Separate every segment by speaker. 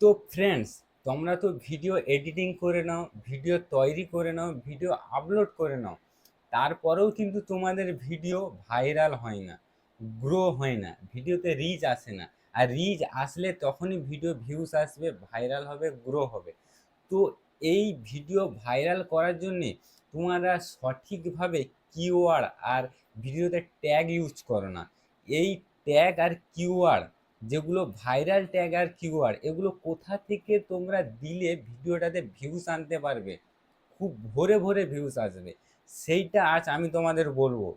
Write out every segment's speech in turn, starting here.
Speaker 1: তো ফ্রেন্ডস, তোমরা তো ভিডিও এডিটিং করে নাও, ভিডিও তৈরি করে নাও, ভিডিও আপলোড করে নাও, তারপরেও কিন্তু তোমাদের ভিডিও ভাইরাল হয় না, গ্রো হয় না, ভিডিওতে রিচ আসে না। আর রিচ আসলে তখনই ভিডিও ভিউস আসবে, ভাইরাল হবে, গ্রো হবে। তো এই ভিডিও ভাইরাল করার জন্যে তোমরা সঠিকভাবে কিওয়ার্ড আর ভিডিওতে ট্যাগ ইউজ করো না। এই ট্যাগ আর কিওয়ার্ড, যেগুলো ভাইরাল ট্যাগ আর কিওয়ার্ড, এগুলো কোথা থেকে তোমরা দিলে ভিডিওটাতে ভিউস আনতে পারবে, খুব ভোরে ভোরে ভিউস আসবে, সেইটা আজ আমি তোমাদের বলবো।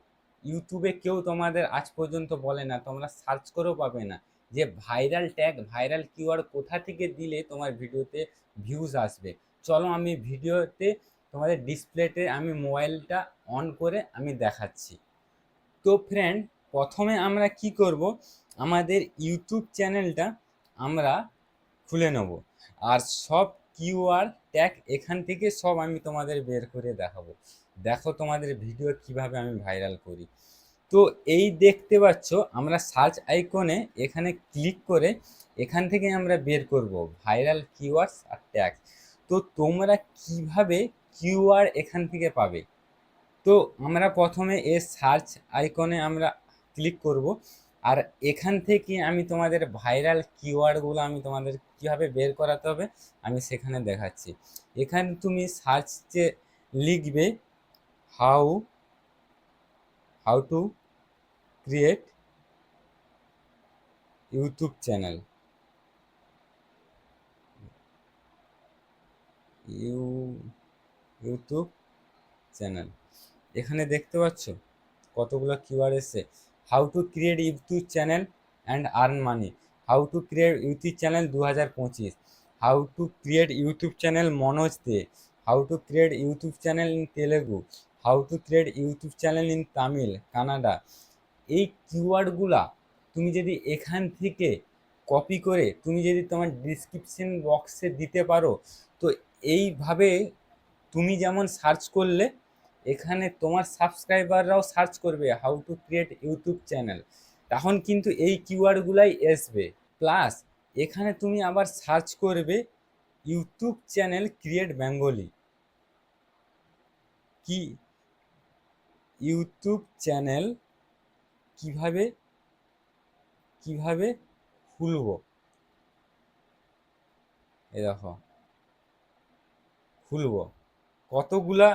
Speaker 1: ইউটিউবে কেউ তোমাদের আজ পর্যন্ত বলে না, তোমরা সার্চ করেও পাবে না যে ভাইরাল ট্যাগ ভাইরাল কিওয়ার্ড কোথা থেকে দিলে তোমার ভিডিওতে ভিউজ আসবে। চলো আমি ভিডিওতে তোমাদের ডিসপ্লেতে আমি মোবাইলটা অন করে আমি দেখাচ্ছি। তো ফ্রেন্ড, প্রথমে আমরা কি করব, আমাদের ইউটিউব চ্যানেলটা আমরা খুলে নেব, আর সব কিওয়ার্ড ট্যাগ এখান থেকে সব আমি তোমাদের বের করে দেখাবো। দেখো তোমাদের ভিডিও কিভাবে আমি ভাইরাল করি। তো এই দেখতে পাচ্ছ, আমরা সার্চ আইকনে এখানে ক্লিক করে এখান থেকে আমরা বের করব ভাইরাল কিওয়ার্ডস আর ট্যাগ। তো তোমরা কিভাবে কিওয়ার্ড এখান থেকে পাবে, তো আমরা প্রথমে এর সার্চ আইকনে আমরা ক্লিক করব, আর এখান থেকে আমি তোমাদের ভাইরাল কিওয়ার্ডগুলো আমি তোমাদের কিভাবে বের করাতে হবে আমি সেখানে দেখাচ্ছি। এখানে তুমি সার্চে লিখবে how how to create YouTube channel, you YouTube channel. এখানে দেখতে পাচ্ছ কতগুলো কিওয়ার্ড এসছে। How to create YouTube channel and earn money, how to create YouTube channel 2025, how to create YouTube channel Manoj Dey, how to create YouTube channel in Telugu, how to create YouTube channel in Tamil Kannada. এই কিওয়ার্ডগুলা তুমি যদি এখান থেকে copy করে তুমি যদি তোমার ডিসক্রিপশন বক্সে দিতে পারো, তো এইভাবে তুমি যেমন সার্চ করলে, এখানে তোমার সাবস্ক্রাইবাররাও সার্চ করবে how to create YouTube channel, তখন কিন্তু এই কিওয়ার্ডগুলাই আসবে। প্লাস এখানে তুমি আবার সার্চ করবে ইউটিউব চ্যানেল ক্রিয়েট বেঙ্গলি, কি ইউটিউব চ্যানেল কিভাবে কিভাবে খুলবো, এ দেখো খুলবো, কতগুলা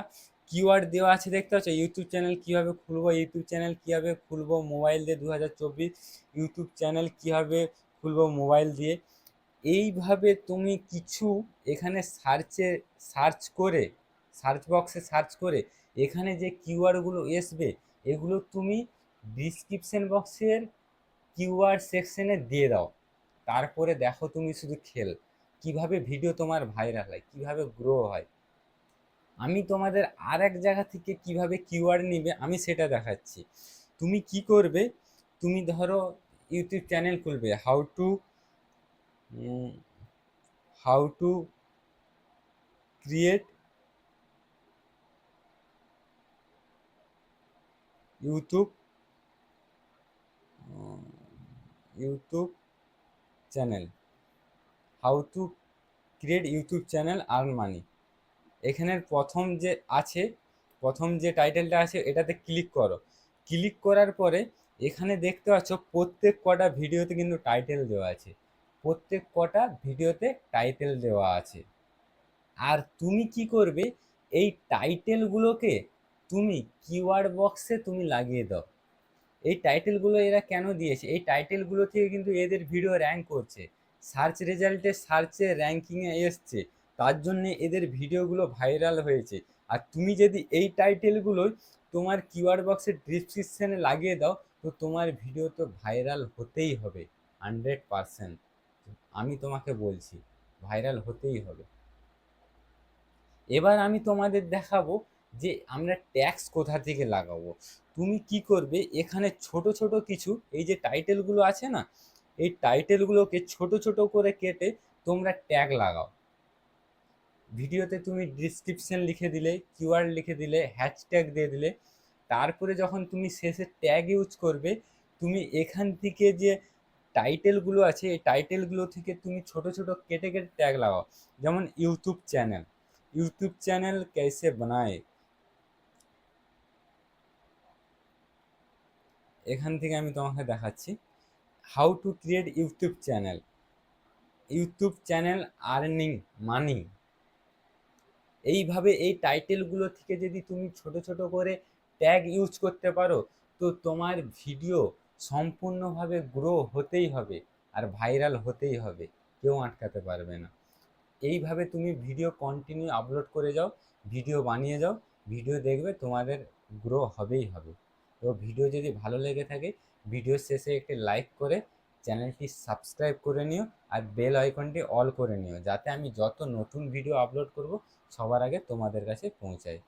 Speaker 1: কিওয়ার্ড দেওয়া আছে দেখতে পাচ্ছ। ইউটিউব চ্যানেল কীভাবে খুলবো, ইউটিউব চ্যানেল কীভাবে খুলবো মোবাইল দিয়ে 2024, ইউটিউব চ্যানেল কীভাবে খুলবো মোবাইল দিয়ে। এইভাবে তুমি কিছু এখানে সার্চ করে, সার্চ বক্সে সার্চ করে এখানে যে কিওয়ার্ডগুলো আসবে এগুলো তুমি ডিসক্রিপশন বক্সের কিওয়ার্ড সেকশনে দিয়ে দাও। তারপরে দেখো তুমি শুধু খেল কিভাবে ভিডিও তোমার ভাইরাল হয়, কিভাবে গ্রো হয়। আমি তোমাদের আর এক জায়গা থেকে কিভাবে কিওয়ার্ড নিবে আমি সেটা দেখাচ্ছি। তুমি কি করবে, তুমি ধরো ইউটিউব চ্যানেল খুলবে, how to create YouTube YouTube channel, how to create YouTube channel earn money. এখানের প্রথম যে আছে, প্রথম যে টাইটেলটা আছে এটাতে ক্লিক করো। ক্লিক করার পরে এখানে দেখতে পাচ্ছ প্রত্যেক কটা ভিডিওতে কিন্তু টাইটেল দেওয়া আছে, প্রত্যেক কটা ভিডিওতে টাইটেল দেওয়া আছে। আর তুমি কি করবে, এই টাইটেলগুলোকে তুমি কিওয়ার্ড বক্সে তুমি লাগিয়ে দাও। এই টাইটেলগুলো এরা কেন দিয়েছে, এই টাইটেলগুলো থেকে কিন্তু এদের ভিডিও র্যাঙ্ক করছে, সার্চ রেজাল্টে সার্চে র্যাঙ্কিংয়ে এসছে, তার জন্যে এদের ভিডিওগুলো ভাইরাল হয়েছে। আর তুমি যদি এই টাইটেলগুলো তোমার কিওয়ার্ড বক্সের ডিসক্রিপশানে লাগিয়ে দাও, তো তোমার ভিডিও তো ভাইরাল হতেই হবে, 100%। আমি তোমাকে বলছি ভাইরাল হতেই হবে। এবার আমি তোমাদের দেখাবো যে আমরা ট্যাক্স কোথা থেকে লাগাবো। তুমি কি করবে, এখানে ছোট ছোট কিছু এই যে টাইটেলগুলো আছে না, এই টাইটেলগুলোকে ছোট ছোট করে কেটে তোমরা ট্যাগ লাগাও। ভিডিওতে তুমি ডিসক্রিপশন লিখে দিলে, কিওয়ার্ড লিখে দিলে, হ্যাশট্যাগ দিয়ে দিলে, তারপরে যখন তুমি শেষে ট্যাগ ইউজ করবে, তুমি এখান থেকে যে টাইটেলগুলো আছে, এই টাইটেলগুলো থেকে তুমি ছোট ছোট কেটে কেটে ট্যাগ লাগাও। যেমন ইউটিউব চ্যানেল कैसे बनाए, এখান থেকে আমি তোমাকে দেখাচ্ছি। How to create YouTube channel earning money. এইভাবে এই টাইটেলগুলো থেকে যদি তুমি ছোট ছোট করে ট্যাগ ইউজ করতে পারো, তো তোমার ভিডিও সম্পূর্ণভাবে গ্রো হতেই হবে আর ভাইরাল হতেই হবে, কেউ আটকাতে পারবে না। এইভাবে তুমি ভিডিও কন্টিনিউ আপলোড করে যাও, ভিডিও বানিয়ে যাও, ভিডিও দেখবে তোমাদের গ্রো হবেই হবে। তো ভিডিও যদি ভালো লেগে থাকে, ভিডিও শেষে একটি লাইক করে চ্যানেলটি সাবস্ক্রাইব করে নিও, আর বেল আইকনটি অল করে নিও, যাতে আমি যত নতুন ভিডিও আপলোড করব সবার আগে তোমাদের কাছে পৌঁছায়।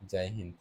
Speaker 1: জয় হিন্দ।